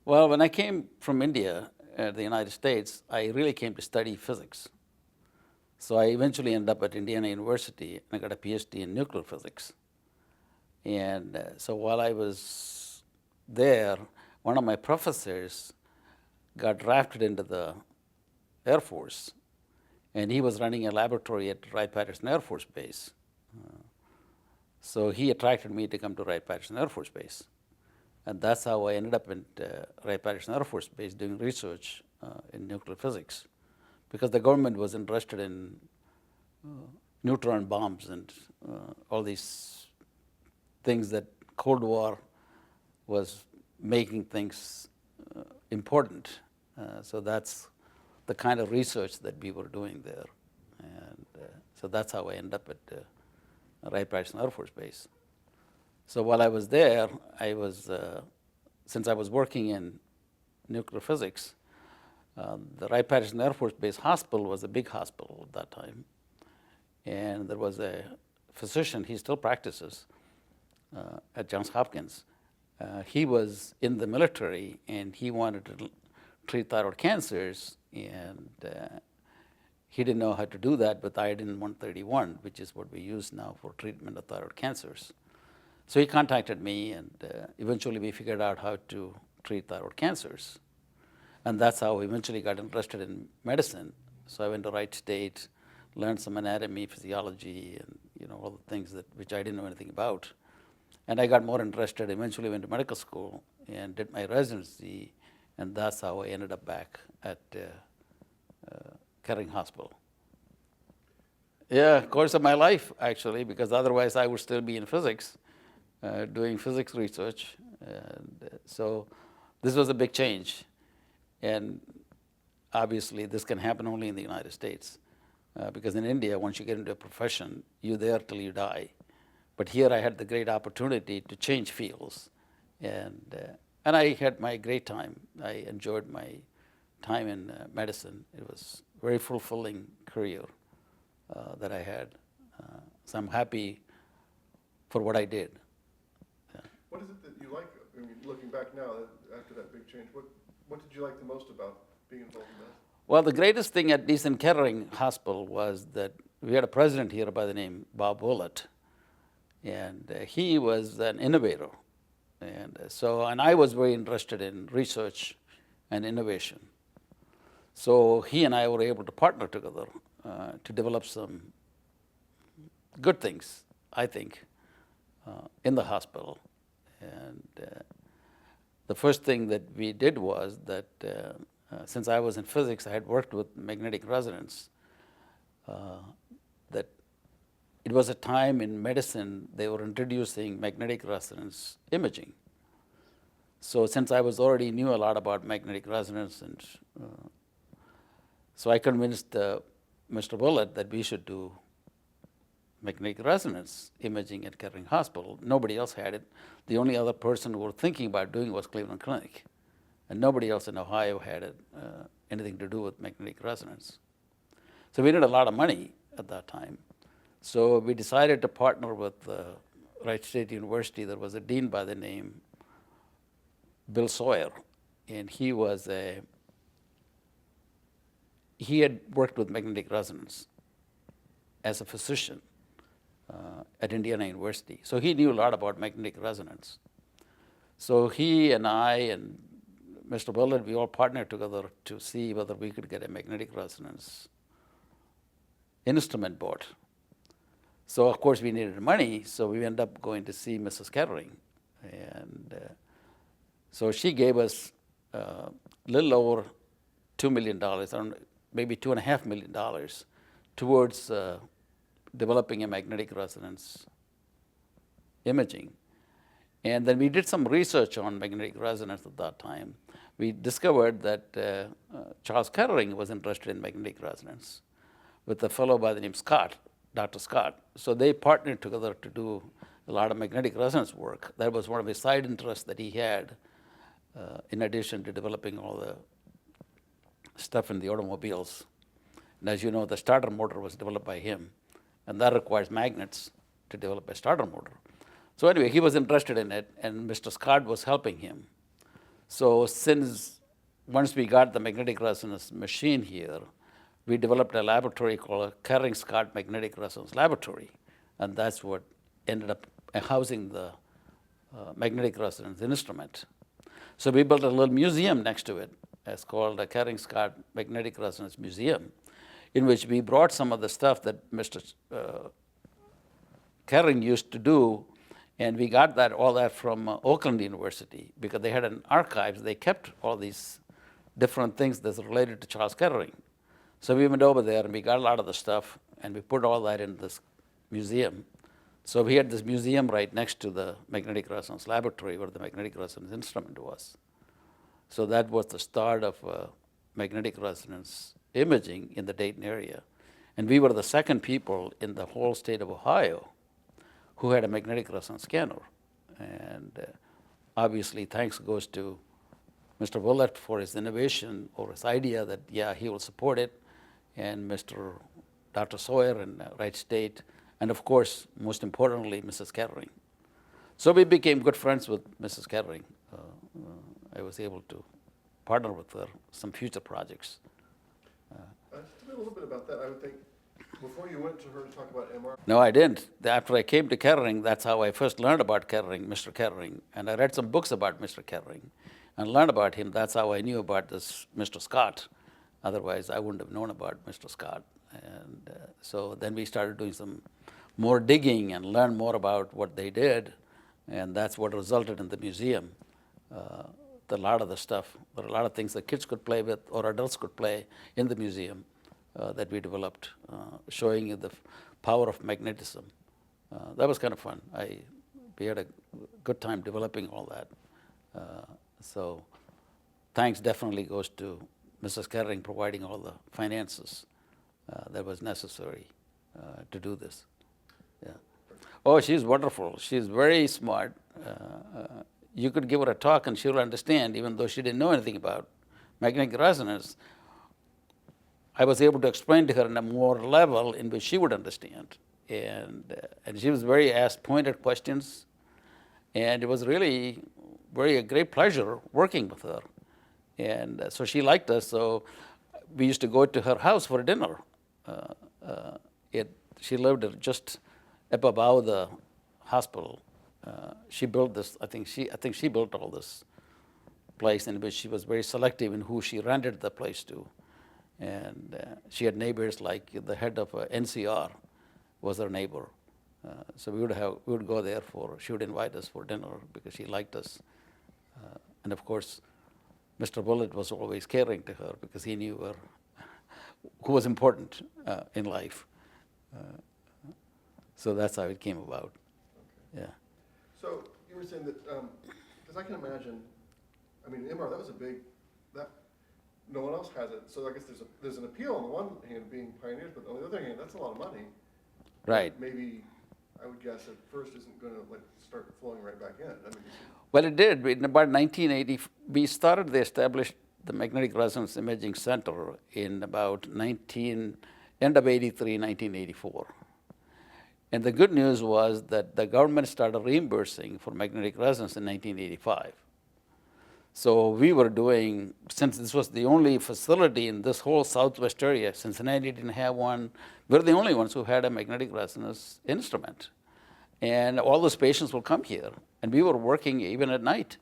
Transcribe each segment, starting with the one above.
Well, when I came from India, the United States, I really came to study physics. So I eventually ended up at Indiana University and I got a PhD in nuclear physics. And so while I was there, one of my professors got drafted into the Air Force, and he was running a laboratory at Wright-Patterson Air Force Base. So he attracted me to come to Wright-Patterson Air Force Base. And that's how I ended up in Wright-Patterson Air Force Base doing research in nuclear physics, because the government was interested in neutron bombs and all these things that Cold War was making things important. So that's the kind of research that we were doing there. And so that's how I ended up at Wright-Patterson Air Force Base. So while I was there, since I was working in nuclear physics, the Wright-Patterson Air Force Base Hospital was a big hospital at that time. And there was a physician, he still practices at Johns Hopkins. He was in the military and he wanted to treat thyroid cancers, and he didn't know how to do that with iodine 131, which is what we use now for treatment of thyroid cancers. So he contacted me, and eventually we figured out how to treat thyroid cancers. And that's how I eventually got interested in medicine. So I went to Wright State, learned some anatomy, physiology, and all the things which I didn't know anything about. And I got more interested, eventually went to medical school and did my residency, and that's how I ended up back at Kettering Hospital. Yeah, course of my life, actually, because otherwise I would still be in physics, doing physics research. And so this was a big change. And obviously, this can happen only in the United States. Because in India, once you get into a profession, you're there till you die. But here I had the great opportunity to change fields. And I had my great time. I enjoyed my time in medicine. It was a very fulfilling career that I had. So I'm happy for what I did. Yeah. What is it that you like? I mean, looking back now, after that big change, what did you like the most about being involved in that? Well, the greatest thing at least in Kettering Hospital was that we had a president here by the name Bob Willett, and he was an innovator. And I was very interested in research and innovation. So he and I were able to partner together to develop some good things, I think, in the hospital. And the first thing that we did was that since I was in physics, I had worked with magnetic resonance, that it was a time in medicine they were introducing magnetic resonance imaging. So since I already knew a lot about magnetic resonance, and so I convinced Mr. Willett that we should do magnetic resonance imaging at Kettering Hospital. Nobody else had it. The only other person who were thinking about doing it was Cleveland Clinic. And nobody else in Ohio had anything to do with magnetic resonance. So we needed a lot of money at that time. So we decided to partner with Wright State University. There was a dean by the name Bill Sawyer, and he had worked with magnetic resonance as a physician at Indiana University. So he knew a lot about magnetic resonance. So he and I and Mr. Willett, we all partnered together to see whether we could get a magnetic resonance instrument bought. So of course we needed money, so we ended up going to see Mrs. Kettering. And so she gave us a little over $2 million, maybe $2.5 million, towards developing a magnetic resonance imaging. And then we did some research on magnetic resonance at that time. We discovered that Charles Kettering was interested in magnetic resonance with a fellow by the name Scott, Dr. Scott. So they partnered together to do a lot of magnetic resonance work. That was one of his side interests that he had, in addition to developing all the stuff in the automobiles. And as you know, the starter motor was developed by him, and that requires magnets to develop a starter motor. So anyway, he was interested in it, and Mr. Scott was helping him. So since once we got the magnetic resonance machine here, we developed a laboratory called a Kering Scott Magnetic Resonance Laboratory, and that's what ended up housing the magnetic resonance instrument. So we built a little museum next to it. It's called the Kering Scott Magnetic Resonance Museum, in which we brought some of the stuff that Mr. Kering used to do, and we got all that from Oakland University because they had an archives. They kept all these different things that's related to Charles Kettering. So we went over there and we got a lot of the stuff and we put all that in this museum. So we had this museum right next to the magnetic resonance laboratory where the magnetic resonance instrument was. So that was the start of magnetic resonance imaging in the Dayton area. And we were the second people in the whole state of Ohio who had a magnetic resonance scanner. And obviously thanks goes to Mr. Willett for his innovation or his idea that, yeah, he will support it, and Dr. Sawyer in Wright State, and of course, most importantly, Mrs. Kettering. So we became good friends with Mrs. Kettering. I was able to partner with her some future projects. Tell me a little bit about that. I would think, before you went to her to talk about MR. No, I didn't. After I came to Kettering, that's how I first learned about Kettering, Mr. Kettering, and I read some books about Mr. Kettering and learned about him. That's how I knew about this Mr. Scott. Otherwise, I wouldn't have known about Mr. Scott. And so then we started doing some more digging and learned more about what they did, and that's what resulted in the museum. A lot of the stuff, there are a lot of things that kids could play with or adults could play in the museum that we developed, showing you the power of magnetism. That was kind of fun. We had a good time developing all that. So thanks definitely goes to Mrs. Kettering providing all the finances that was necessary to do this. Yeah. Oh, she's wonderful. She's very smart. You could give her a talk and she'll understand, even though she didn't know anything about magnetic resonance. I was able to explain to her in a more level in which she would understand. And she was asked pointed questions. And it was really a great pleasure working with her. And so she liked us. So we used to go to her house for dinner. She lived just up above the hospital. She built this. I think she built all this place in which she was very selective in who she rented the place to. And she had neighbors like the head of NCR was her neighbor. So we would go there she would invite us for dinner because she liked us. And of course, Mr. Bullitt was always caring to her because he knew who was important in life. So that's how it came about. Okay. Yeah. So you were saying that, because I can imagine, I mean, MR, that was no one else has it. So I guess there's an appeal on the one hand being pioneers, but on the other hand, that's a lot of money. Right. Maybe, I would guess at first isn't going to start flowing right back in. I mean, well, it did. In about 1980, we established the Magnetic Resonance Imaging Center in about end of 83, 1984. And the good news was that the government started reimbursing for magnetic resonance in 1985. So we were doing, since this was the only facility in this whole Southwest area, Cincinnati didn't have one, we're the only ones who had a magnetic resonance instrument. And all those patients will come here. And we were working even at night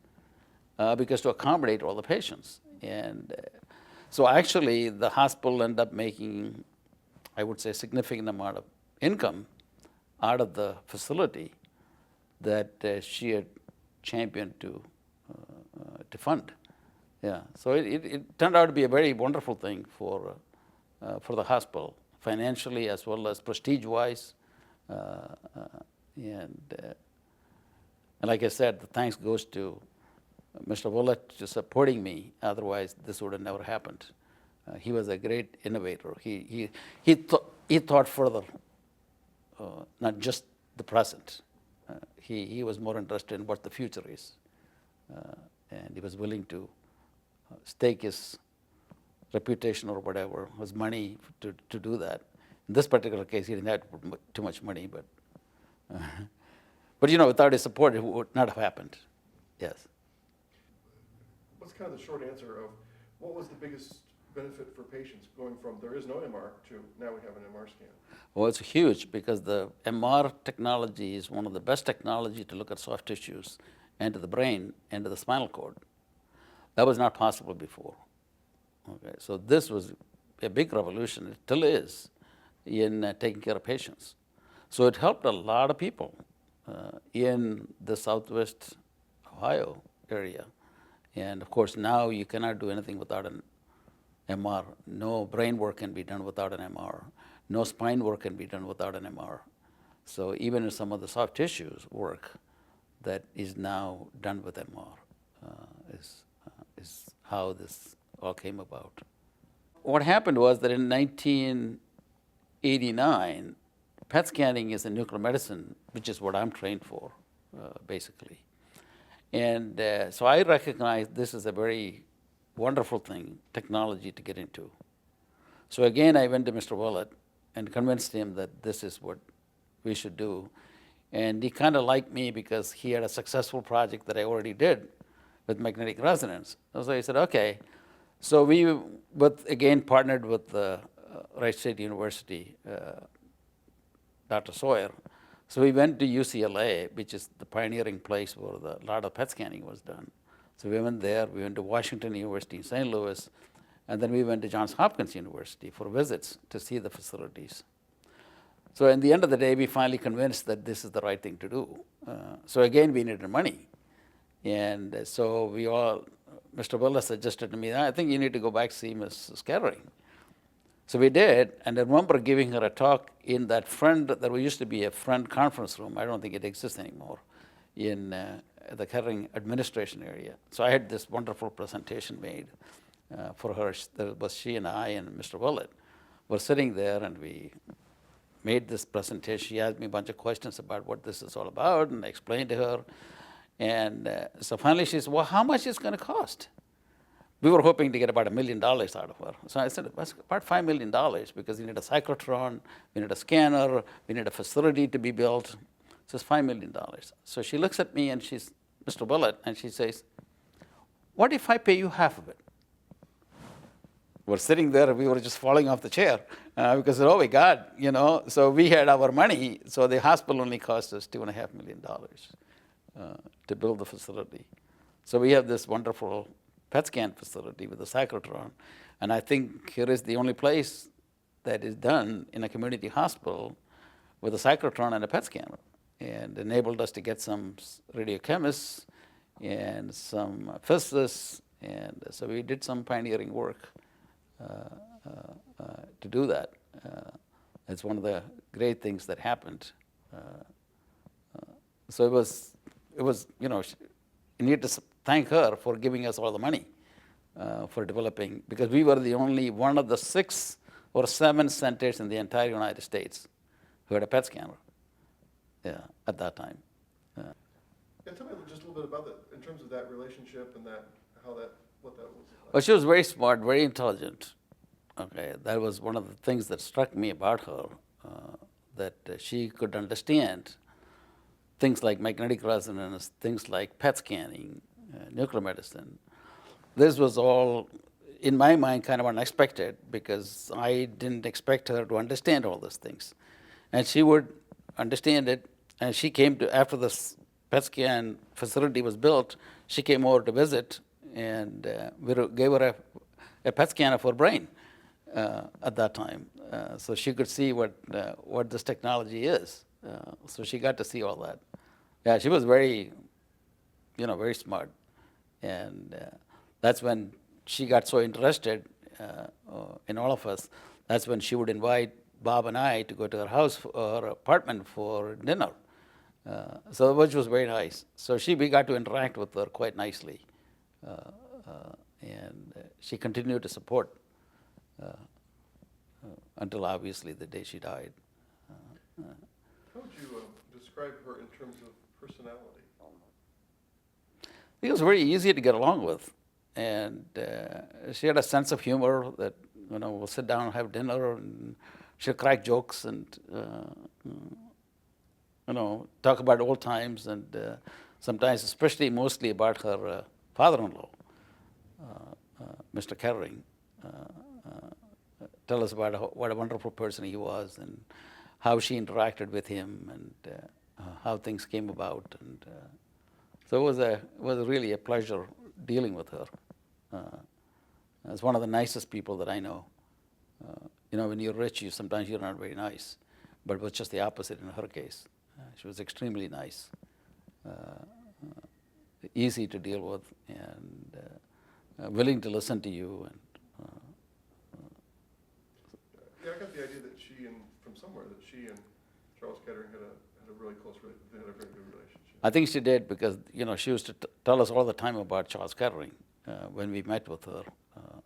because to accommodate all the patients. And so actually the hospital ended up making, I would say, a significant amount of income out of the facility that she had championed to fund. Yeah, so it turned out to be a very wonderful thing for the hospital, financially as well as prestige-wise. And like I said, the thanks goes to Mr. Willett for supporting me. Otherwise, this would have never happened. He was a great innovator. He thought further, not just the present. He was more interested in what the future is. And he was willing to stake his reputation or whatever, his money to do that. In this particular case, he didn't have too much money, but without his support, it would not have happened. Yes. what's kind of the short answer of what was the biggest benefit for patients going from there is no MR to now we have an MR scan? Well, it's huge because the MR technology is one of the best technology to look at soft tissues and to the brain and to the spinal cord. That was not possible before. Okay, so this was a big revolution. It still is in taking care of patients. So it helped a lot of people in the Southwest Ohio area. And of course, now you cannot do anything without an MR. No brain work can be done without an MR. No spine work can be done without an MR. So even in some of the soft tissues work that is now done with MR is how this all came about. What happened was that in 1989, PET scanning is a nuclear medicine, which is what I'm trained for, basically. And so I recognized this is a very wonderful thing, technology to get into. So again, I went to Mr. Willett and convinced him that this is what we should do. And he kind of liked me because he had a successful project that I already did with magnetic resonance. So he said, okay. So we, again, partnered with Wright State University, Dr. Sawyer. So we went to UCLA, which is the pioneering place where a lot of PET scanning was done. So we went there, we went to Washington University in St. Louis, and then we went to Johns Hopkins University for visits to see the facilities. So in the end of the day, we finally convinced that this is the right thing to do. So again, we needed money. And so we all, Mr. Willis suggested to me, I think you need to go back see Ms. Scattering. So we did, and I remember giving her a talk in that there used to be a Friend conference room. I don't think it exists anymore in the Kettering administration area. So I had this wonderful presentation made for her. There was she and I and Mr. Willett were sitting there, and we made this presentation. She asked me a bunch of questions about what this is all about, and I explained to her. And so finally she said, well, how much is it going to cost? We were hoping to get about $1 million out of her. So I said, it's about $5 million because we need a cyclotron, we need a scanner, we need a facility to be built. So it's $5 million. So she looks at me and she's, Mr. Willett, and she says, what if I pay you half of it? We're sitting there, we were just falling off the chair because, oh my God, so we had our money, so the hospital only cost us $2.5 million to build the facility. So we have this wonderful PET scan facility with a cyclotron, and I think here is the only place that is done in a community hospital with a cyclotron and a PET scanner, and enabled us to get some radiochemists and some physicists, and so we did some pioneering work to do that. It's one of the great things that happened. So it was, you need to thank her for giving us all the money for developing, because we were the only one of the 6 or 7 centers in the entire United States who had a PET scanner at that time. Yeah, tell me just a little bit about that, in terms of that relationship and what that was like. Well, she was very smart, very intelligent. Okay, that was one of the things that struck me about her, that she could understand things like magnetic resonance, things like PET scanning, nuclear medicine. This was all, in my mind, kind of unexpected because I didn't expect her to understand all these things. And she would understand it, and she came to, after this PET scan facility was built, she came over to visit, and we gave her a PET scanner for brain at that time. So she could see what this technology is. So she got to see all that. Yeah, she was very, very smart. And that's when she got so interested in all of us. That's when she would invite Bob and I to go to her house, her apartment for dinner. So which was very nice. So we got to interact with her quite nicely. And she continued to support until obviously the day she died. How would you describe her in terms of personality? She was very easy to get along with, and she had a sense of humor that we'll sit down and have dinner, and she'll crack jokes and talk about old times, and sometimes, especially mostly about her father-in-law. Mr. Kettering, tell us about what a wonderful person he was and how she interacted with him and how things came about. And so it was really a pleasure dealing with her. As one of the nicest people that I know. When you're rich, sometimes you're not very nice, but it was just the opposite in her case. She was extremely nice, easy to deal with, and willing to listen to you. And yeah, I got the idea that from somewhere, that she and Charles Kettering had a really they had a very good relationship. I think she did because she used to tell us all the time about Charles Kettering when we met with her.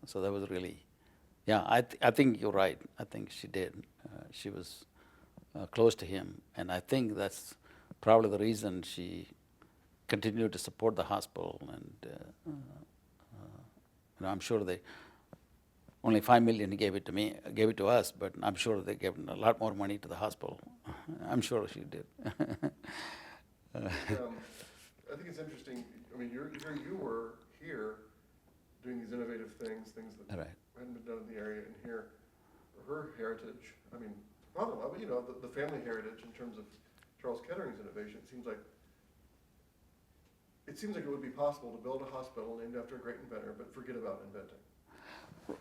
So that was really, yeah. I think you're right. I think she did. She was close to him, and I think that's probably the reason she continued to support the hospital. And I'm sure they only $5 million gave it to us, but I'm sure they gave a lot more money to the hospital. I'm sure she did. I think it's interesting. I mean, you were here doing these innovative things that Right. hadn't been done in the area, and here, her heritage. I mean, not a lot, but the family heritage in terms of Charles Kettering's innovation. It seems like it would be possible to build a hospital named after a great inventor, but forget about inventing.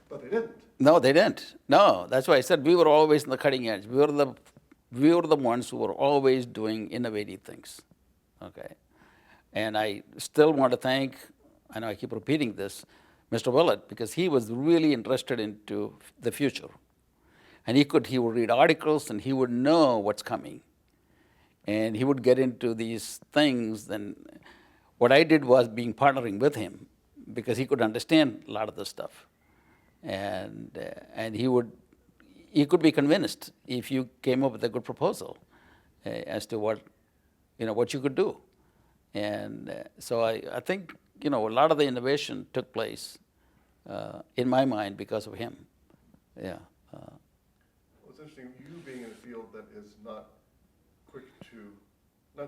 But they didn't. No, they didn't. No, that's why I said we were always in the cutting edge. We were the ones who were always doing innovative things. Okay, and I still want to thank. I know I keep repeating this, Mr. Willett, because he was really interested into the future, and he would read articles and he would know what's coming, and he would get into these things. Then, what I did was partnering with him, because he could understand a lot of this stuff. And he could be convinced if you came up with a good proposal as to what you could do. And so I think a lot of the innovation took place in my mind because of him. Yeah. Well, it's interesting, you being in a field that is not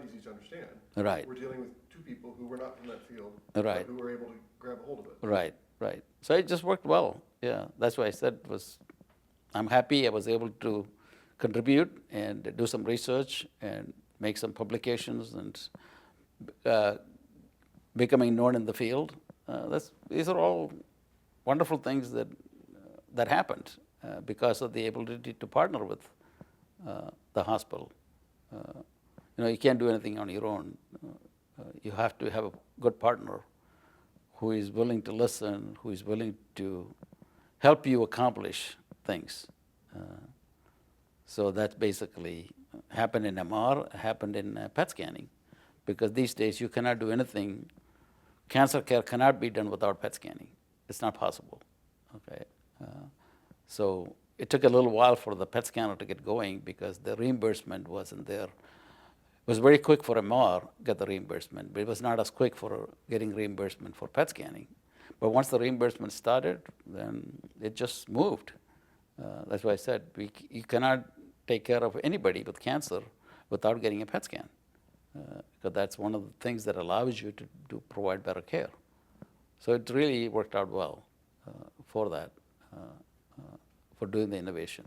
easy to understand. Right. We're dealing with two people who were not from that field, right. but who were able to grab a hold of it. Right. So it just worked well. Yeah, that's why I said I'm happy I was able to contribute and do some research and make some publications and becoming known in the field. These are all wonderful things that happened because of the ability to partner with the hospital. You can't do anything on your own. You have to have a good partner who is willing to listen, who is willing to help you accomplish things. So that basically happened in MR, happened in PET scanning, because these days you cannot do anything. Cancer care cannot be done without PET scanning. It's not possible. Okay. So it took a little while for the PET scanner to get going because the reimbursement wasn't there. It was very quick for MR get the reimbursement, but it was not as quick for getting reimbursement for PET scanning. But once the reimbursement started, then it just moved. That's why I said you cannot take care of anybody with cancer without getting a PET scan, because that's one of the things that allows you to provide better care. So it really worked out well for that, for doing the innovation.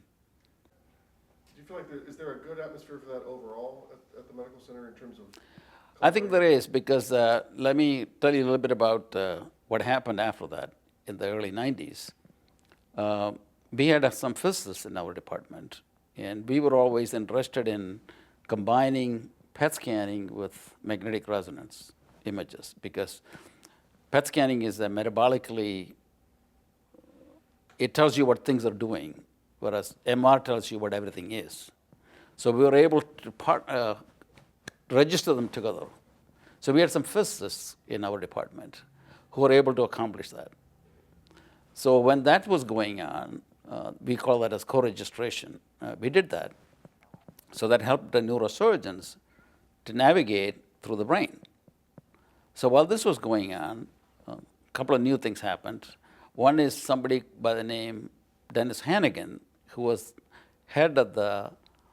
Do you feel like is there a good atmosphere for that overall at the medical center in terms of? I think there is, because let me tell you a little bit about what happened after that in the early 90s. We had some physicists in our department, and we were always interested in combining PET scanning with magnetic resonance images, because PET scanning is a metabolically, it tells you what things are doing, whereas MR tells you what everything is. So we were able to register them together. So we had some physicists in our department who were able to accomplish that. So when that was going on, we call that as co-registration. We did that. So that helped the neurosurgeons to navigate through the brain. So while this was going on, a couple of new things happened. One is somebody by the name Dennis Hannigan, who was head of the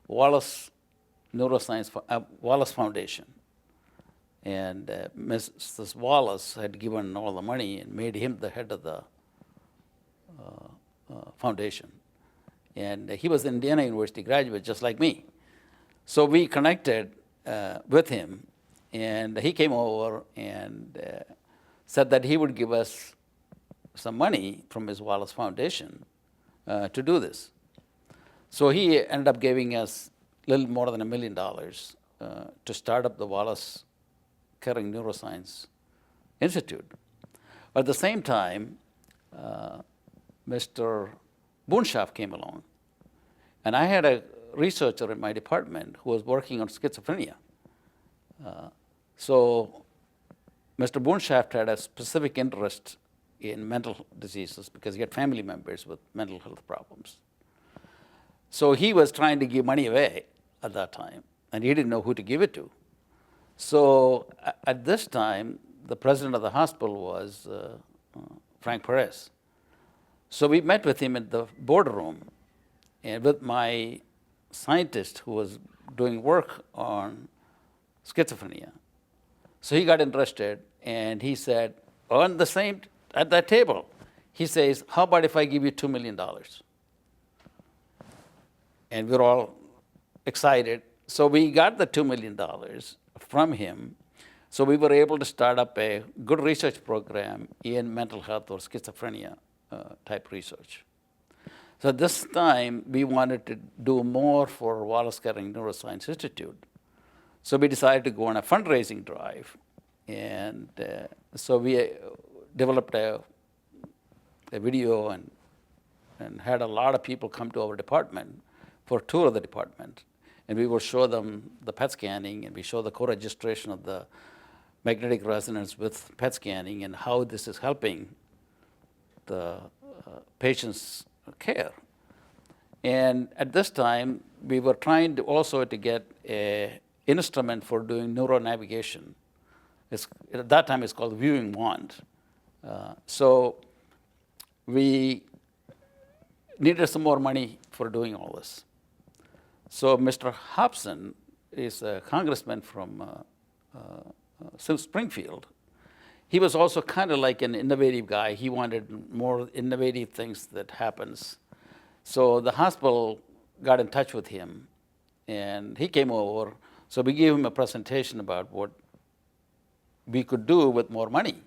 Wallace Wallace Foundation. And Mrs. Wallace had given all the money and made him the head of the foundation. And he was an Indiana University graduate, just like me. So we connected with him, and he came over and said that he would give us some money from his Wallace Foundation to do this. So he ended up giving us a little more than $1 million to start up the Wallace Caring Neuroscience Institute. At the same time, Mr. Boonshaft came along, and I had a researcher in my department who was working on schizophrenia. So Mr. Boonshaft had a specific interest in mental diseases because he had family members with mental health problems. So he was trying to give money away at that time, and he didn't know who to give it to. So at this time, the president of the hospital was Frank Perez. So we met with him in the boardroom, and with my scientist who was doing work on schizophrenia. So he got interested, and he said, at that table, he says, how about if I give you $2 million? And we're all excited. So we got the $2 million from him. So we were able to start up a good research program in mental health or schizophrenia type research. So this time, we wanted to do more for Wallace Caring Neuroscience Institute. So we decided to go on a fundraising drive. And so we developed a video and had a lot of people come to our department for a tour of the department. And we would show them the PET scanning, and we show the co-registration of the magnetic resonance with PET scanning and how this is helping the patient's care. And at this time, we were trying to also to get an instrument for doing neuronavigation. At that time, it's called viewing wand. So we needed some more money for doing all this. So Mr. Hobson is a congressman from Springfield. He was also kind of like an innovative guy. He wanted more innovative things that happens. So the hospital got in touch with him, and he came over. So we gave him a presentation about what we could do with more money.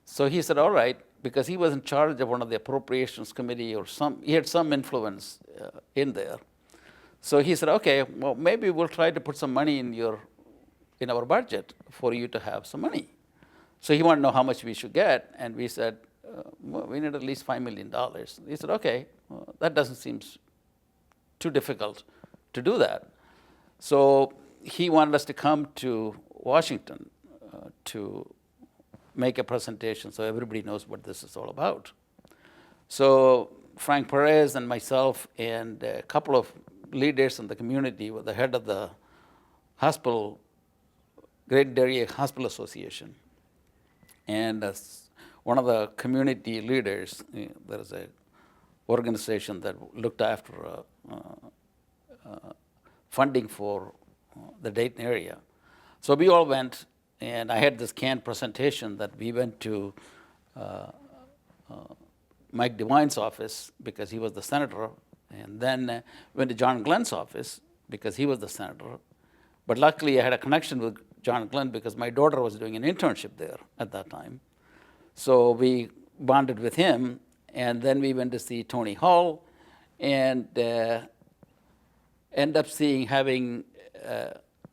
So he said, all right, because he was in charge of one of the appropriations committee or he had some influence in there. So he said, okay, well, maybe we'll try to put some money in our budget for you to have some money. So he wanted to know how much we should get, and we said, well, we need at least $5 million. He said, okay, well, that doesn't seem too difficult to do that. So he wanted us to come to Washington to make a presentation so everybody knows what this is all about. So Frank Perez and myself and a couple of leaders in the community were the head of the hospital, Great Area Hospital Association. And one of the community leaders, there is an organization that looked after funding for the Dayton area. So we all went, and I had this canned presentation that we went to Mike DeWine's office because he was the senator, and then went to John Glenn's office because he was the senator. But luckily, I had a connection with John Glenn because my daughter was doing an internship there at that time. So we bonded with him, and then we went to see Tony Hall, and end up having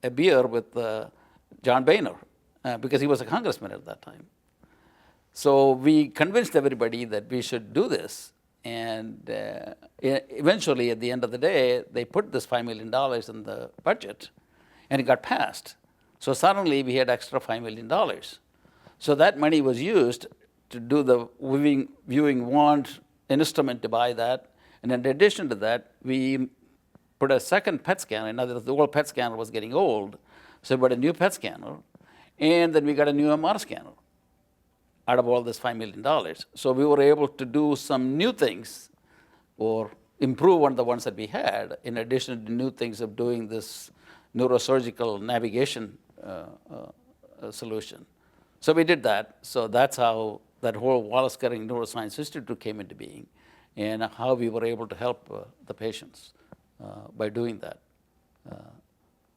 a beer with John Boehner because he was a congressman at that time. So we convinced everybody that we should do this, and eventually, at the end of the day, they put this $5 million in the budget, and it got passed. So suddenly, we had extra $5 million. So that money was used to do the viewing wand instrument to buy that. And in addition to that, we put a second PET scanner. In other words, the old PET scanner was getting old. So we bought a new PET scanner. And then we got a new MR scanner out of all this $5 million. So we were able to do some new things or improve on the ones that we had, in addition to new things of doing this neurosurgical navigation solution. So we did that. So that's how that whole Wallace-Curry Neuroscience Institute came into being, and how we were able to help the patients by doing that.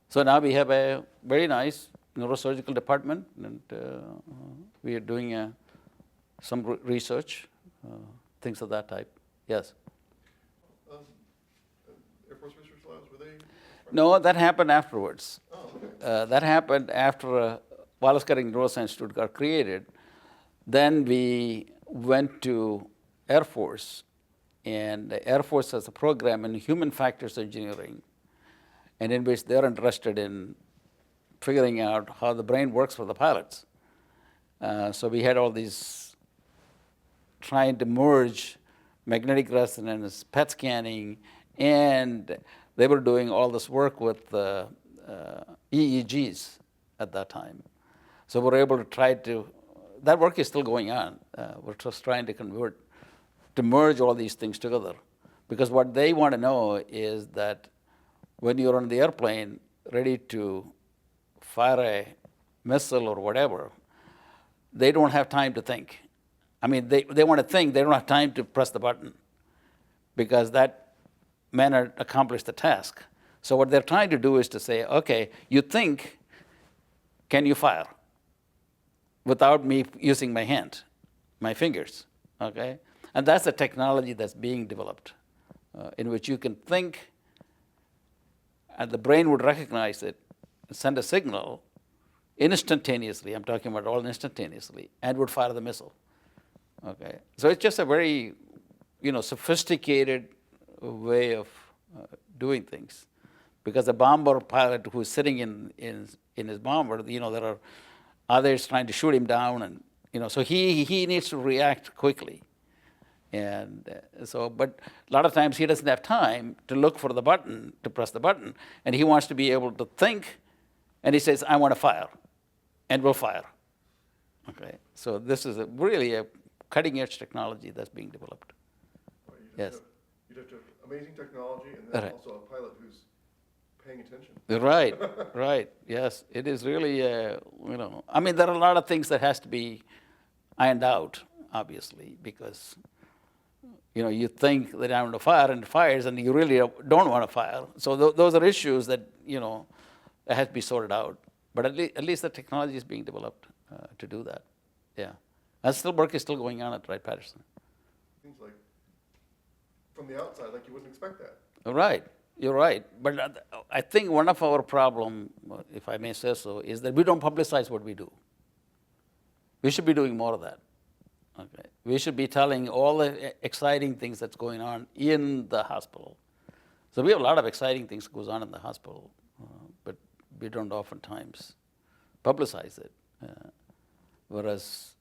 So now we have a very nice neurosurgical department, and we are doing some research, things of that type. Yes? Um, Air Force Research Labs, were they? No, that happened afterwards. Oh, okay. That happened after Wallace-Curry Neuroscience Institute got created. Then we went to Air Force, and the Air Force has a program in human factors engineering, and in which they're interested in figuring out how the brain works for the pilots. So we had all these trying to merge magnetic resonance, PET scanning, and they were doing all this work with EEGs at that time. So we're able to try to, that work is still going on. We're just trying to merge all these things together. Because what they want to know is that when you're on the airplane ready to fire a missile or whatever, they don't have time to think. I mean, they want to think, they don't have time to press the button, because that may not accomplish the task. So what they're trying to do is to say, okay, you think, can you fire? Without me using my hand, my fingers, okay? And that's the technology that's being developed, in which you can think, and the brain would recognize it, send a signal instantaneously, I'm talking about all instantaneously, and would fire the missile, okay? So it's just a very, sophisticated way of doing things. Because a bomber pilot who's sitting in his bomber, there are others trying to shoot him down, and so he needs to react quickly. And but a lot of times he doesn't have time to look for the button, to press the button, and he wants to be able to think, and he says, I want to fire, and we'll fire. Okay, so this is really a cutting-edge technology that's being developed. Well, Yes. You'd have to have amazing technology, and then Right. also a pilot who's paying attention. Right, right, yes. It is really, I mean, there are a lot of things that has to be ironed out, obviously, because, you think that I'm going to fire, and it fires, and you really don't want to fire. So those are issues that, that has to be sorted out. But at least the technology is being developed to do that, yeah. And still work is still going on at Wright-Patterson. Seems like, from the outside, like you wouldn't expect that. Right, you're right. But I think one of our problem, if I may say so, is that we don't publicize what we do. We should be doing more of that. Okay. We should be telling all the exciting things that's going on in the hospital. So we have a lot of exciting things that goes on in the hospital, but we don't oftentimes publicize it. Whereas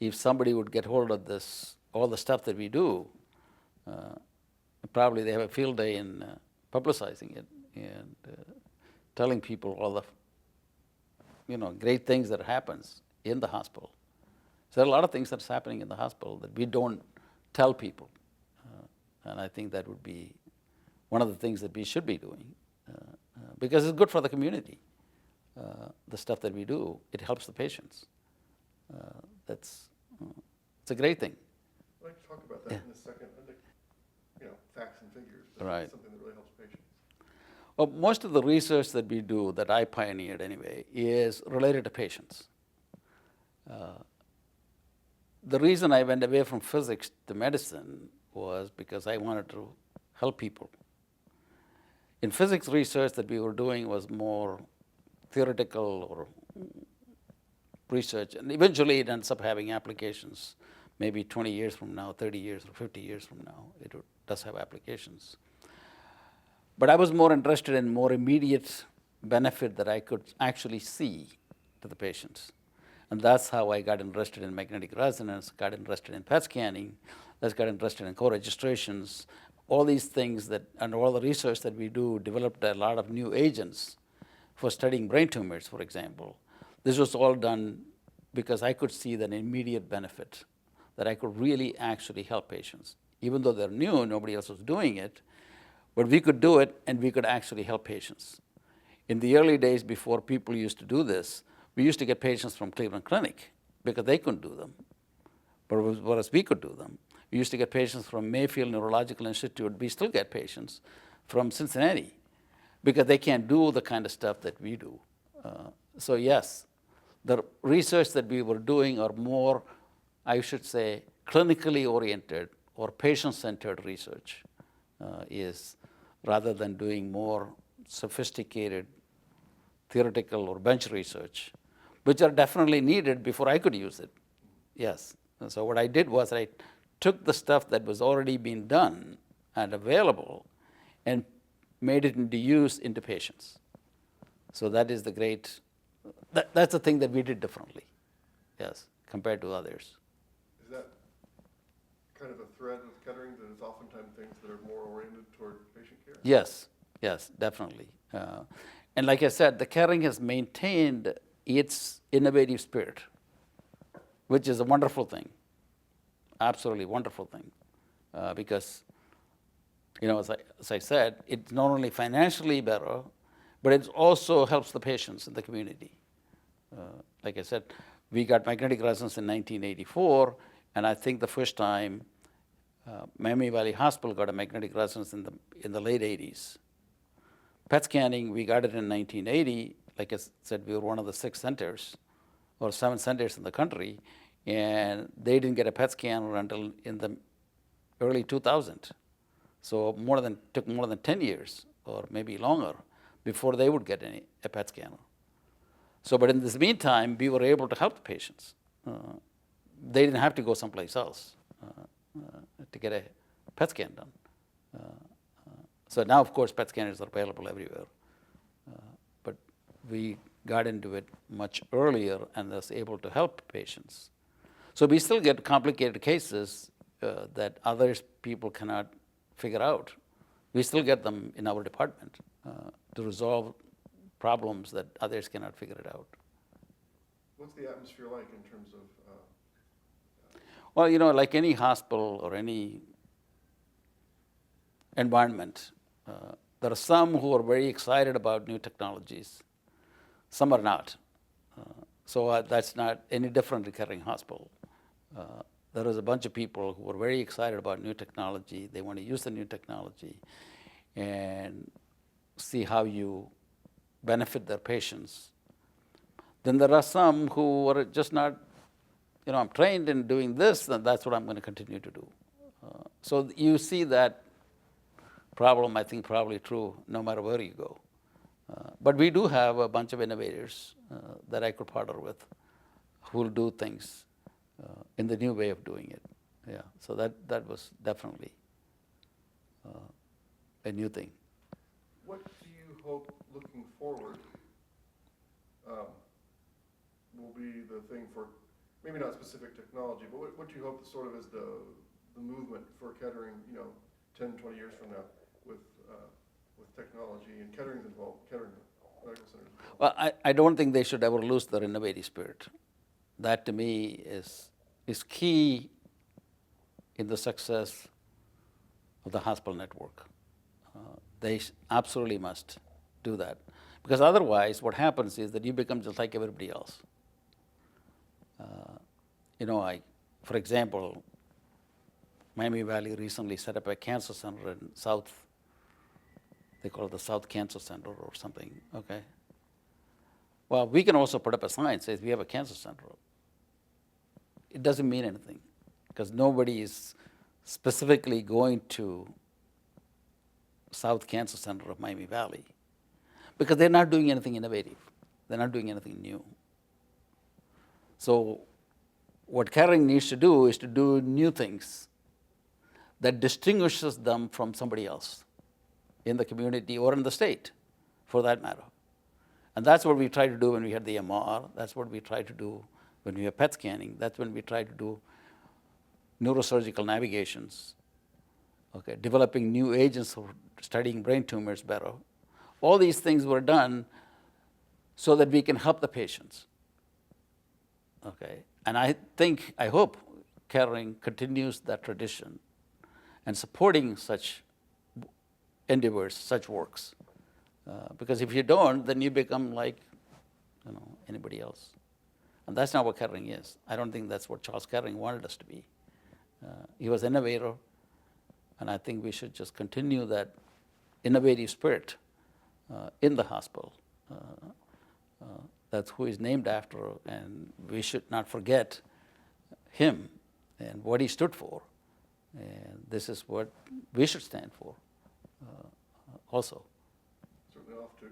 if somebody would get hold of this, all the stuff that we do, probably they have a field day in publicizing it and telling people all the great things that happens in the hospital. So there are a lot of things that's happening in the hospital that we don't tell people. And I think that would be one of the things that we should be doing, because it's good for the community. The stuff that we do, it helps the patients. It's a great thing. I'd like to talk about that Yeah. in a second. I'd like, facts and figures. Right. Something that really helps patients. Well, most of the research that we do, that I pioneered anyway, is related to patients. The reason I went away from physics to medicine was because I wanted to help people. In physics research that we were doing was more theoretical or research, and eventually it ends up having applications. Maybe 20 years from now, 30 years or 50 years from now, it does have applications. But I was more interested in more immediate benefit that I could actually see to the patients. And that's how I got interested in magnetic resonance, got interested in PET scanning, got interested in co-registrations. All these things and all the research that we do developed a lot of new agents for studying brain tumors, for example. This was all done because I could see that immediate benefit, that I could really actually help patients. Even though they're new, nobody else was doing it, but we could do it and we could actually help patients. In the early days before people used to do this, We used to get patients from Cleveland Clinic because they couldn't do them, but whereas we could do them. We used to get patients from Mayfield Neurological Institute. We still get patients from Cincinnati because they can't do the kind of stuff that we do. So yes, the research that we were doing are more, I should say, clinically oriented or patient-centered research is rather than doing more sophisticated theoretical or bench research, which are definitely needed before I could use it. Yes. And so what I did was I took the stuff that was already being done and available and made it into use into patients. So that is the great, that's the thing that we did differently, yes, compared to others. Is that kind of a thread with Kettering, that it's oftentimes things that are more oriented toward patient care? Yes, yes, definitely. And like I said, the Kettering has maintained its innovative spirit, which is a wonderful thing, absolutely wonderful thing, because, you know, as I said, it's not only financially better, but it also helps the patients in the community. Like I said, we got magnetic resonance in 1984, and I think the first time Miami Valley Hospital got a magnetic resonance in the late 80s. PET scanning, we got it in 1980. Like I said, we were one of the 6 centers or 7 centers in the country, and they didn't get a PET scanner until in the early 2000s. So took more than 10 years or maybe longer before they would get a PET scanner. So, but in this meantime, we were able to help the patients. They didn't have to go someplace else to get a PET scan done. So now, of course, PET scanners are available everywhere. But we got into it much earlier and was able to help patients. So we still get complicated cases that other people cannot figure out. We still get them in our department to resolve problems that others cannot figure it out. What's the atmosphere like in terms of? Well, you know, like any hospital or any environment, there are some who are very excited about new technologies. Some are not. So that's not any different in Kettering Hospital. There is a bunch of people who are very excited about new technology. They want to use the new technology and see how you benefit their patients. Then there are some who are just not, you know, I'm trained in doing this, and that's what I'm going to continue to do. So you see that problem, I think, probably true no matter where you go. But we do have a bunch of innovators that I could partner with who will do things in the new way of doing it. Yeah, so that was definitely a new thing. What do you hope, looking forward, will be the thing for, maybe not specific technology, but what do you hope sort of is the movement for Kettering, you know, 10, 20 years from now with technology, and Kettering's involved, Kettering Medical Center is involved? Well, I don't think they should ever lose their innovative spirit. That to me is key in the success of the hospital network. They absolutely must do that, because otherwise what happens is that you become just like everybody else. You know, for example, Miami Valley recently set up a cancer center in South, they call it the South Cancer Center or something, okay? Well, we can also put up a sign that says we have a cancer center. It doesn't mean anything, because nobody is specifically going to South Cancer Center of Miami Valley, because they're not doing anything innovative. They're not doing anything new. So what Kettering needs to do is to do new things that distinguishes them from somebody else in the community or in the state, for that matter. And that's what we try to do when we had the MR. That's what we try to do when we have PET scanning. That's when we try to do neurosurgical navigations, okay, developing new agents for studying brain tumors better. All these things were done so that we can help the patients. Okay, and I hope Kettering continues that tradition and supporting such endeavors, such works. Because if you don't, then you become like anybody else. And that's not what Kettering is. I don't think that's what Charles Kettering wanted us to be. He was an innovator, and I think we should just continue that innovative spirit in the hospital. That's who he's named after, and we should not forget him and what he stood for. And this is what we should stand for also. Certainly off to a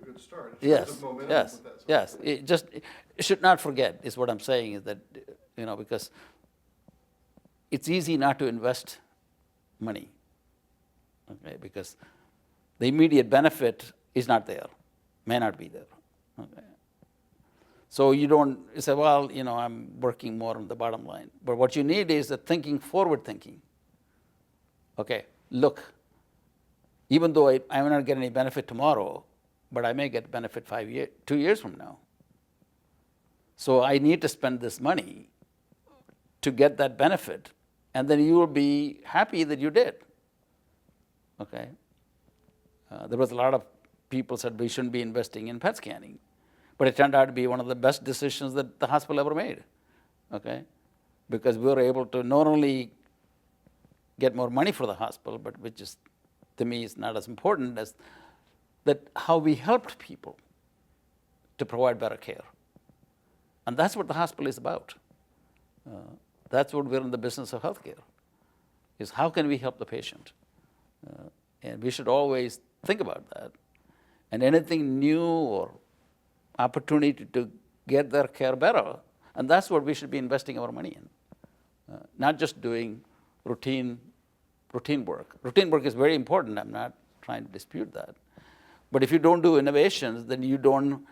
good start. Yes, yes. It should not forget is what I'm saying, is that, because it's easy not to invest money, okay, because the immediate benefit is not there, may not be there, okay. So you say, well, I'm working more on the bottom line. But what you need is forward thinking. Okay, look, even though I may not get any benefit tomorrow, but I may get benefit 2 years from now. So I need to spend this money to get that benefit, and then you will be happy that you did. Okay? There was a lot of people said we shouldn't be investing in PET scanning, but it turned out to be one of the best decisions that the hospital ever made. Okay? Because we were able to not only get more money for the hospital, but which is, to me, is not as important as that how we helped people to provide better care. And that's what the hospital is about. That's what we're in the business of healthcare, is how can we help the patient? And we should always think about that. And anything new or opportunity to get their care better, and that's what we should be investing our money in. Not just doing routine work. Routine work is very important. I'm not trying to dispute that. But if you don't do innovations, then you don't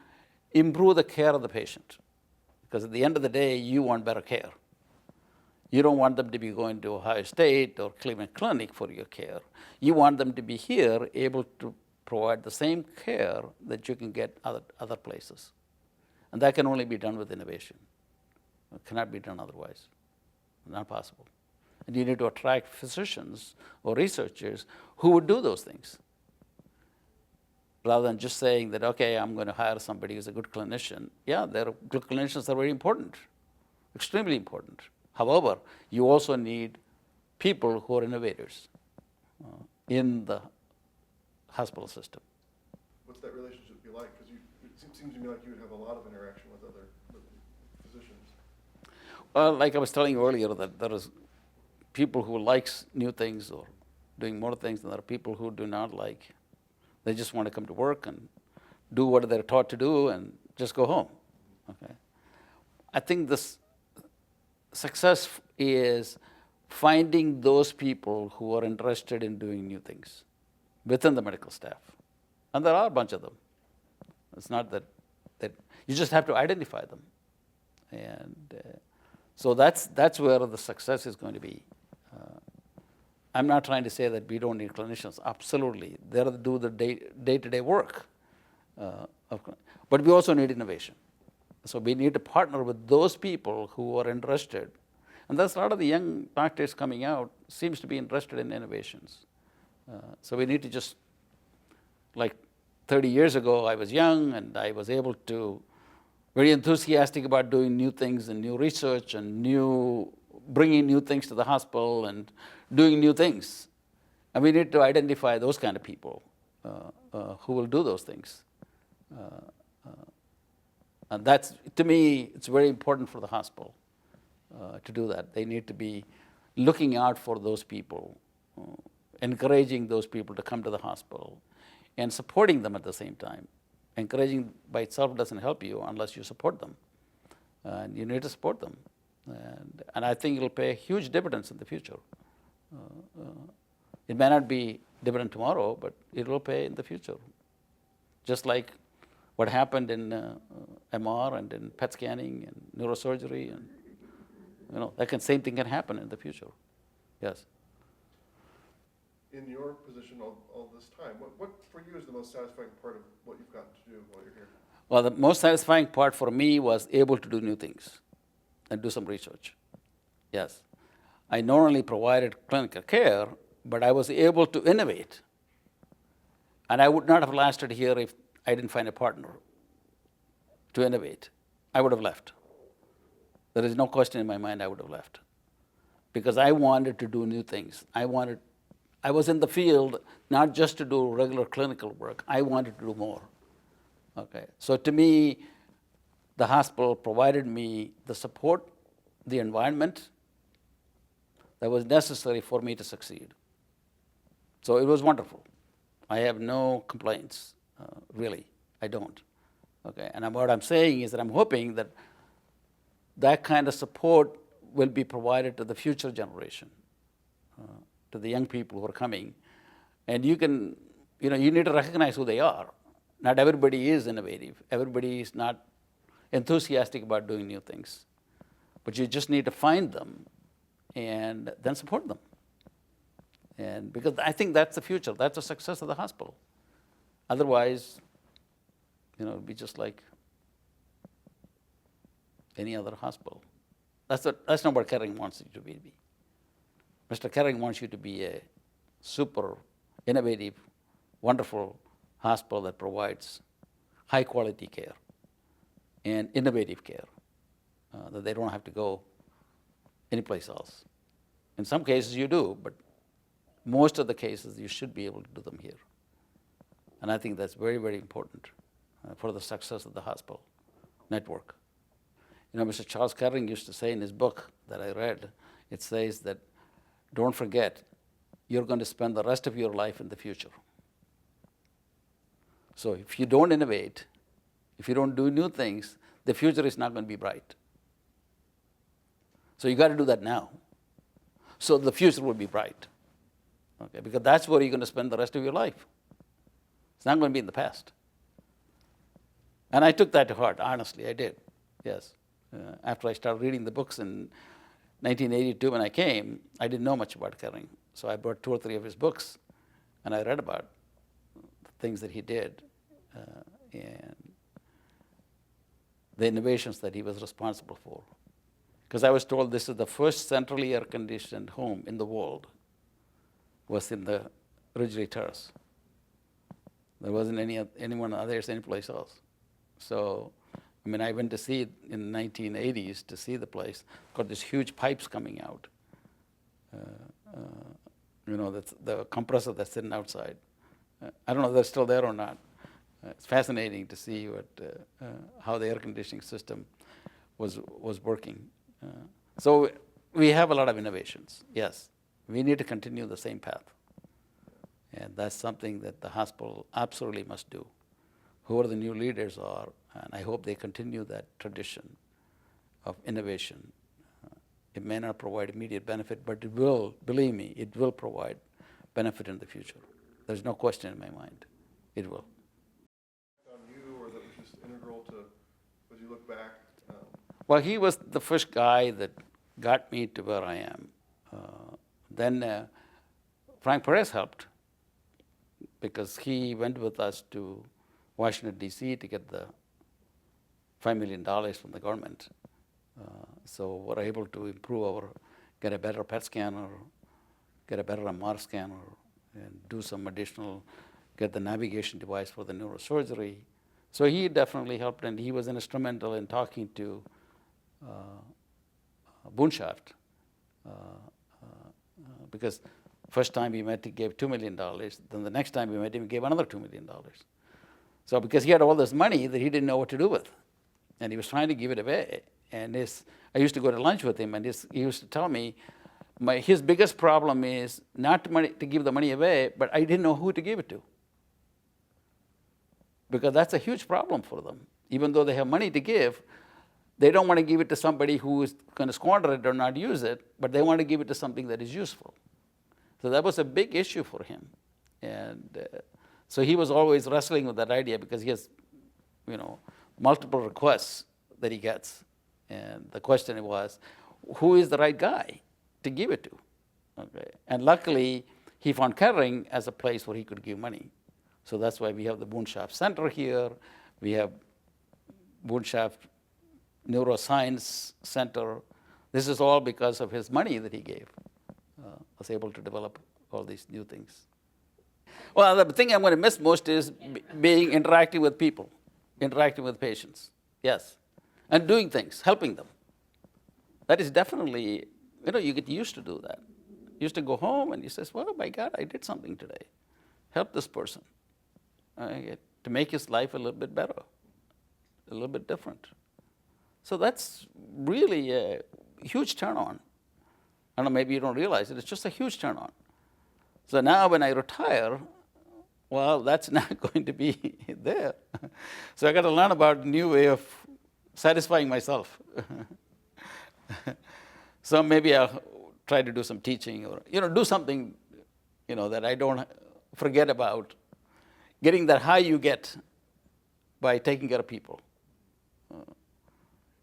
improve the care of the patient. Because at the end of the day, you want better care. You don't want them to be going to Ohio State or Cleveland Clinic for your care. You want them to be here, able to provide the same care that you can get other places. And that can only be done with innovation. It cannot be done otherwise. Not possible. And you need to attract physicians or researchers who would do those things, rather than just saying that, okay, I'm going to hire somebody who's a good clinician. Yeah, good clinicians are very important, extremely important. However, you also need people who are innovators in the hospital system. What's that relationship be like? Because it seems to me like you would have a lot of interaction with other physicians. Well, like I was telling you earlier, that there is people who likes new things or doing more things, and there are people who do not like. They just want to come to work and do what they're taught to do and just go home. Okay. I think this success is finding those people who are interested in doing new things within the medical staff. And there are a bunch of them. It's not that you just have to identify them. And so that's where the success is going to be. I'm not trying to say that we don't need clinicians. Absolutely. They're to do the day-to-day work. But we also need innovation. So we need to partner with those people who are interested. And there's a lot of the young doctors coming out seems to be interested in innovations. So we need to just, like 30 years ago, I was young and I was able to, very enthusiastic about doing new things and new research and bringing new things to the hospital and doing new things. And we need to identify those kind of people who will do those things. And that's, to me, it's very important for the hospital to do that. They need to be looking out for those people, encouraging those people to come to the hospital, and supporting them at the same time. Encouraging by itself doesn't help you unless you support them. And you need to support them. And I think it'll pay huge dividends in the future. It may not be dividend tomorrow, but it will pay in the future. Just like what happened in MR and in PET scanning and neurosurgery, and that same thing can happen in the future. Yes. In your position all this time, what for you is the most satisfying part of what you've gotten to do while you're here? Well, the most satisfying part for me was able to do new things and do some research. Yes. I not only provided clinical care, but I was able to innovate. And I would not have lasted here if I didn't find a partner to innovate, I would have left. There is no question in my mind I would have left. Because I wanted to do new things. I was in the field not just to do regular clinical work. I wanted to do more. Okay. So to me, the hospital provided me the support, the environment that was necessary for me to succeed. So it was wonderful. I have no complaints, really. I don't. Okay. And what I'm saying is that I'm hoping that that kind of support will be provided to the future generation, to the young people who are coming. And you need to recognize who they are. Not everybody is innovative. Everybody is not enthusiastic about doing new things. But you just need to find them and then support them. And because I think that's the future. That's the success of the hospital. Otherwise, it'll be just like any other hospital. That's not what Kering wants you to be. Mr. Kering wants you to be a super innovative, wonderful hospital that provides high quality care and innovative care, that they don't have to go anyplace else. In some cases you do, but most of the cases you should be able to do them here. And I think that's very, very important for the success of the hospital network. Mr. Charles Kering used to say in his book that I read, it says that don't forget, you're going to spend the rest of your life in the future. So if you don't innovate, if you don't do new things, the future is not going to be bright. So you got to do that now. So the future will be bright. Okay, because that's where you're going to spend the rest of your life. It's not going to be in the past. And I took that to heart, honestly, I did, yes. After I started reading the books in 1982 when I came, I didn't know much about Kering. So I brought 2 or 3 of his books, and I read about the things that he did and the innovations that he was responsible for. Because I was told this is the first centrally air-conditioned home in the world was in the Ridgely Terrace. There wasn't anyone others anyplace else. So, I went to see it in the 1980s to see the place. Got these huge pipes coming out. That's the compressor that's sitting outside. I don't know if they're still there or not. It's fascinating to see how the air conditioning system was working. So we have a lot of innovations, yes. We need to continue the same path. And that's something that the hospital absolutely must do. Whoever the new leaders are, and I hope they continue that tradition of innovation. It may not provide immediate benefit, but it will, believe me, it will provide benefit in the future. There's no question in my mind. It will. On you, or that was just integral to, as you look back? Well, he was the first guy that got me to where I am. Then Frank Perez helped because he went with us to Washington, D.C. to get the $5 million from the government. So we're able to get a better PET scanner, get a better MR scanner, and do some additional, get the navigation device for the neurosurgery. So he definitely helped, and he was instrumental in talking to Boonshaft, because first time we met, he gave $2 million. Then the next time we met him, he gave another $2 million. So because he had all this money that he didn't know what to do with, and he was trying to give it away. And I used to go to lunch with him, and he used to tell me, his biggest problem is not to give the money away, but I didn't know who to give it to. Because that's a huge problem for them. Even though they have money to give, they don't want to give it to somebody who is going to squander it or not use it, but they want to give it to something that is useful. So that was a big issue for him. And so he was always wrestling with that idea because he has, multiple requests that he gets. And the question was, who is the right guy to give it to? Okay. And luckily, he found Kering as a place where he could give money. So that's why we have the Boonshaft Center here. We have Boonshaft Neuroscience Center. This is all because of his money that he gave. Was able to develop all these new things. Well, the thing I'm going to miss most is being interacting with people, interacting with patients. Yes. And doing things, helping them. That is definitely, you get used to do that. You used to go home and you say, well, my God, I did something today. Help this person to make his life a little bit better, a little bit different. So that's really a huge turn on. I don't know, maybe you don't realize it. It's just a huge turn on. So now when I retire, well, that's not going to be there. So I got to learn about a new way of satisfying myself. So maybe I'll try to do some teaching or, do something, that I don't forget about. Getting that high you get by taking care of people.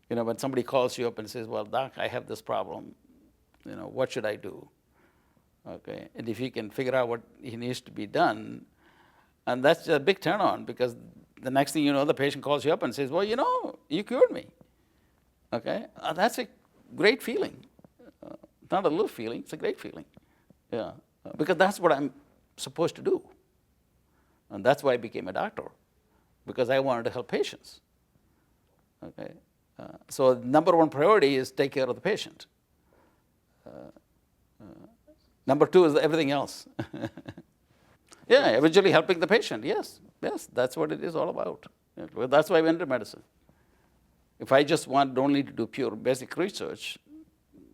When somebody calls you up and says, well, Doc, I have this problem. What should I do? Okay, and if you can figure out what needs to be done, and that's a big turn on, because the next thing you know, the patient calls you up and says, well, you cured me. Okay, that's a great feeling. Not a little feeling, it's a great feeling. Yeah, because that's what I'm supposed to do. And that's why I became a doctor, because I wanted to help patients. Okay, so number one priority is take care of the patient. Number two is everything else. Yeah, eventually helping the patient. Yes, that's what it is all about. Well, that's why I went to medicine. If I just wanted only to do pure basic research,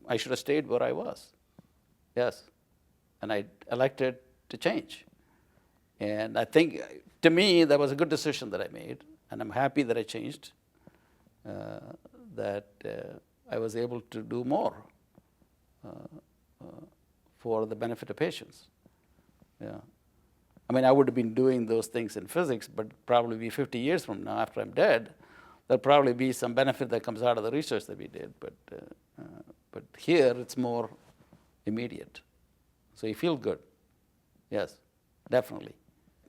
I should have stayed where I was. Yes, and I elected to change. And I think, to me, that was a good decision that I made, and I'm happy that I changed, that I was able to do more for the benefit of patients. Yeah. I mean, I would have been doing those things in physics, but probably be 50 years from now, after I'm dead, there'll probably be some benefit that comes out of the research that we did. But here, it's more immediate. So you feel good. Yes, definitely.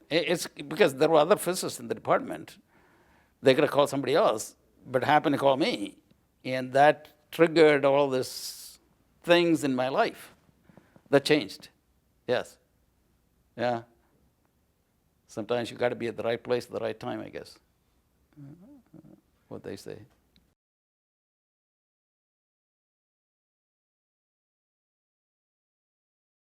It's because there were other physicists in the department. They could have called somebody else, but happened to call me. And that triggered all these things in my life that changed. Yes. Yeah. Sometimes you got to be at the right place at the right time, I guess. What they say.